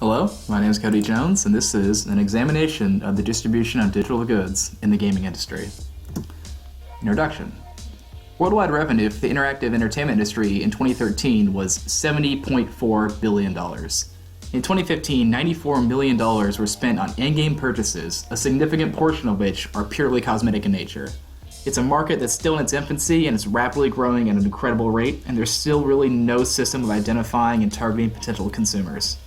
Hello, my name is Cody Jones, and this is an examination of the distribution of digital goods in the gaming industry. Introduction. Worldwide revenue for the interactive entertainment industry in 2013 was $70.4 billion. In 2015, $94 million were spent on in-game purchases, a significant portion of which are purely cosmetic in nature. It's a market that's still in its infancy and it's rapidly growing at an incredible rate, and there's still really no system of identifying and targeting potential consumers.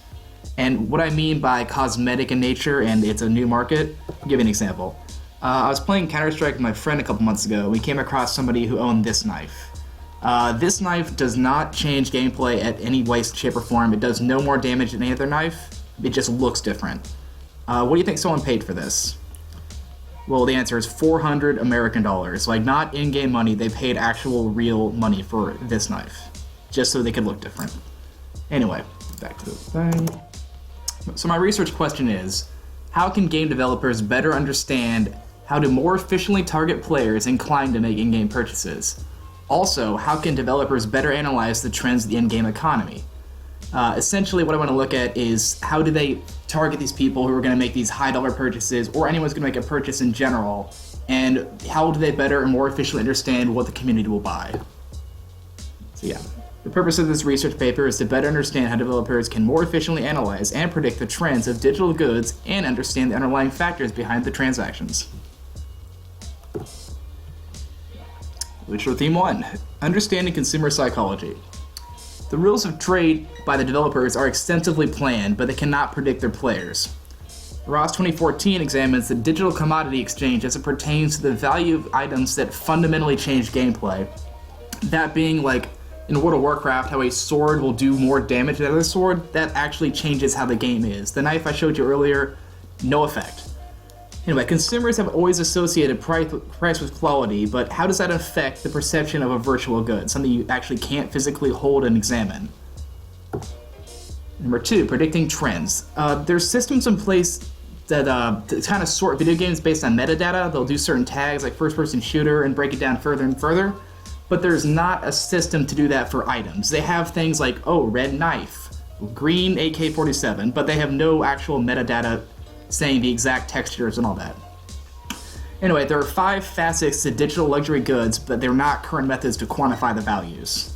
And what I mean by cosmetic in nature and it's a new market, I'll give you an example. I was playing Counter-Strike with my friend a couple months ago. We came across somebody who owned this knife. This knife does not change gameplay at any way, shape, or form. It does no more damage than any other knife. It just looks different. What do you think someone paid for this? Well, the answer is $400 American dollars. Like, not in-game money, they paid actual real money for this knife. Just so they could look different. Anyway, back to the thing. So my research question is, how can game developers better understand how to more efficiently target players inclined to make in-game purchases? Also, how can developers better analyze the trends of the in-game economy? Essentially, what I want to look at is how do they target these people who are going to make these high-dollar purchases, or anyone's going to make a purchase in general, and how do they better and more efficiently understand what the community will buy? So yeah. The purpose of this research paper is to better understand how developers can more efficiently analyze and predict the trends of digital goods and understand the underlying factors behind the transactions. Literature Theme 1, Understanding Consumer Psychology. The rules of trade by the developers are extensively planned, but they cannot predict their players. Ross 2014 examines the digital commodity exchange as it pertains to the value of items that fundamentally change gameplay. That being like, in World of Warcraft, how a sword will do more damage than another sword, that actually changes how the game is. The knife I showed you earlier, no effect. Anyway, consumers have always associated price with quality, but how does that affect the perception of a virtual good, something you actually can't physically hold and examine? Number 2, predicting trends. There's systems in place that kind of sort video games based on metadata. They'll do certain tags like first-person shooter and break it down further and further. But there's not a system to do that for items. They have things like, oh, red knife, green AK-47, but they have no actual metadata saying the exact textures and all that. Anyway, there are 5 facets to digital luxury goods, but they're not current methods to quantify the values.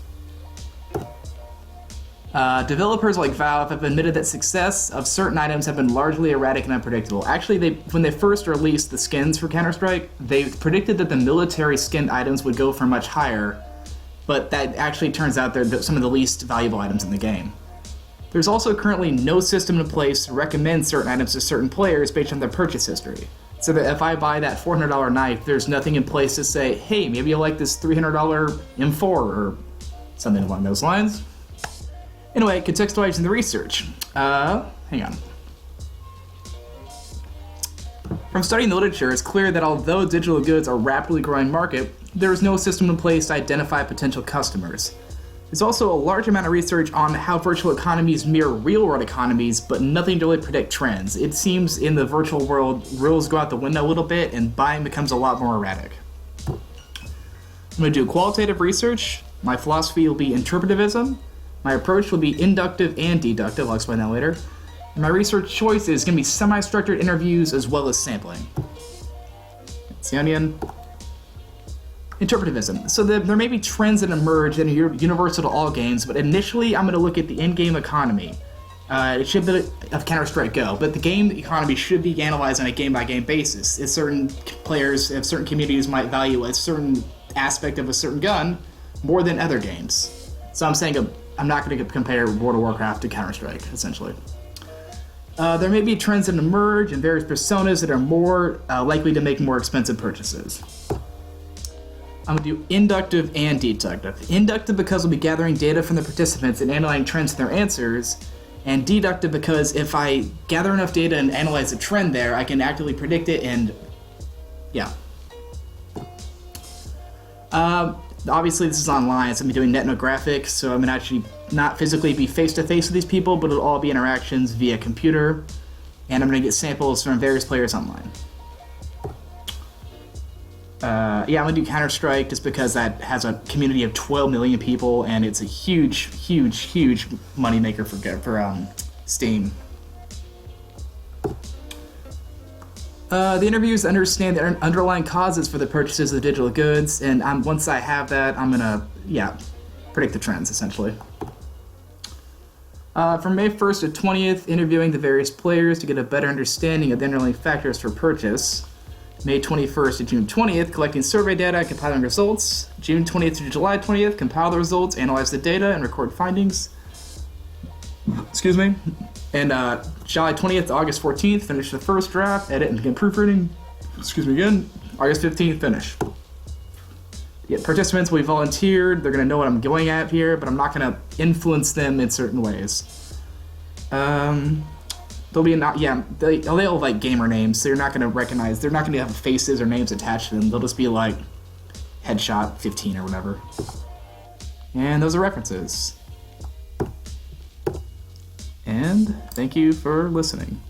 Developers like Valve have admitted that success of certain items have been largely erratic and unpredictable. Actually, when they first released the skins for Counter-Strike, they predicted that the military skinned items would go for much higher, but that actually turns out they're some of the least valuable items in the game. There's also currently no system in place to recommend certain items to certain players based on their purchase history. So that if I buy that $400 knife, there's nothing in place to say, hey, maybe you like this $300 M4 or something along those lines. Anyway, contextualizing the research. Hang on. From studying the literature, it's clear that although digital goods are a rapidly growing market, there is no system in place to identify potential customers. There's also a large amount of research on how virtual economies mirror real-world economies, but nothing to really predict trends. It seems in the virtual world, rules go out the window a little bit, and buying becomes a lot more erratic. I'm going to do qualitative research. My philosophy will be interpretivism. My approach will be inductive and deductive, I'll explain that later. And my research choice is going to be semi-structured interviews as well as sampling. That's the onion. Interpretivism. So there may be trends that emerge that are universal to all games, but initially I'm going to look at the in-game economy. It should be of Counter-Strike Go, but the game economy should be analyzed on a game-by-game basis. If certain players, if certain communities might value a certain aspect of a certain gun more than other games. So I'm saying I'm not going to compare World of Warcraft to Counter-Strike, essentially. There may be trends that emerge and various personas that are more likely to make more expensive purchases. I'm going to do inductive and deductive. Inductive because we'll be gathering data from the participants and analyzing trends in their answers, and deductive because if I gather enough data and analyze a trend there, I can actively predict it and, yeah. Obviously this is online, so I'm doing netnographics, so I'm going to actually not physically be face-to-face with these people, but it'll all be interactions via computer, and I'm going to get samples from various players online. I'm going to do Counter-Strike just because that has a community of 12 million people, and it's a huge moneymaker for Steam. The interviews understand the underlying causes for the purchases of the digital goods, and once I have that, I'm gonna, predict the trends, essentially. From May 1st to 20th, interviewing the various players to get a better understanding of the underlying factors for purchase. May 21st to June 20th, collecting survey data and compiling results. June 20th to July 20th, compile the results, analyze the data, and record findings. Excuse me. And July 20th to August 14th, finish the first draft, edit and begin proofreading. Excuse me again. August 15th, finish. Yeah, participants will be volunteered. They're going to know what I'm going at here, but I'm not going to influence them in certain ways. They'll be they'll have like gamer names, so you're not going to recognize. They're not going to have faces or names attached to them. They'll just be like headshot 15 or whatever. And those are references. And thank you for listening.